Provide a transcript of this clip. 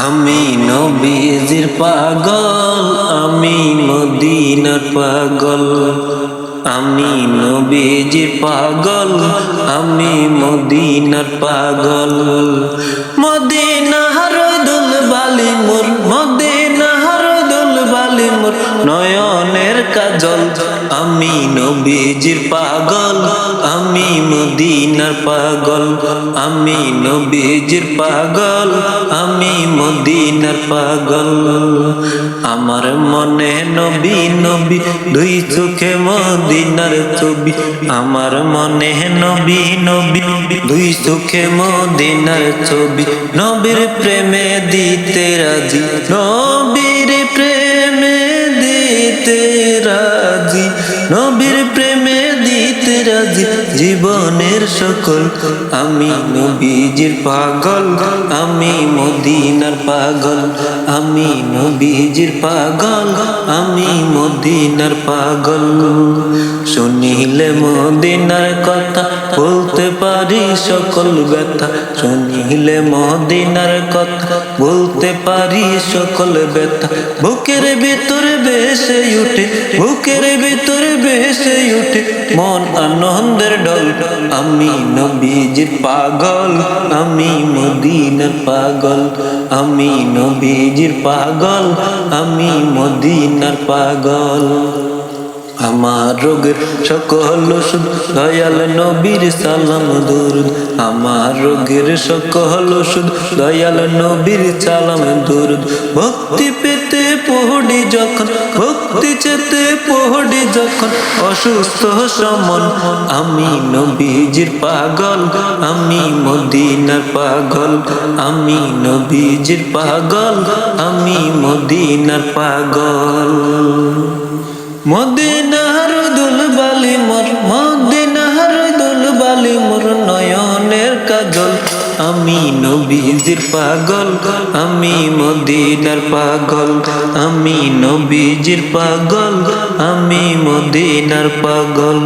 আমি নবীজির পাগল, আমি মদিনার পাগল। আমি নবীজির পাগল, আমি মদিনার পাগল। মদিনার দুলবালি মোর, মদিনার দুলবালি মোর নয়নের কাজল। আমি নবীজির পাগল, আমি মদিনার পাগল। আমি নবীজির পাগল, আমি মদিনার পাগল। আমার মনে নবী নবী, দুই চোখে মদিনার ছবি। আমার মনে নবী নবী, দুই চোখে মদিনার ছবি। নবীর প্রেমে দিতে রাজি, নবীর প্রেমে দিতে রাজি, নবীর প্রেমে দিতে রাজি জীবনের সকল। আমি নবীজির পাগল, আমি মদিনার পাগল। আমি নবীজির পাগল, আমি মদিনার পাগল। শুনিলে মদিনার কথা বলতে পারি সকল ব্যথা। শুনিলে মদিনার কথা বলতে পারি সকল ব্যথা। বুকের ভিতরে ভেসে উঠে, বুকের ভিতরে ভেসে উঠে মন আনন্দের ঢল। আমি নবীজির পাগল, আমি মদিনার পাগল। আমি নবীজির পাগল, আমি মদিনার পাগল। আমার রোগের সকল ওষুধ দয়াল নবীর সালাম দুরুদ। আমার রোগের সকল ওষুধ দয়াল নবীর সালাম দুরুদ। ভক্তি পেতে পড়ি যখন, ভক্তি চেতে পড়ি যখন অসুস্থ সমন। আমি নবীজির পাগল, আমি মদিনার পাগল। আমি নবীজির পাগল, আমি মদিনার পাগল। মদিনার দুলবালি মোর, মদিনার দুলবালি মোর নয়নের কাজল। আমি নবীজির পাগল, আমি মদিনার পাগল। আমি নবীজির পাগল, আমি মদিনার পাগল।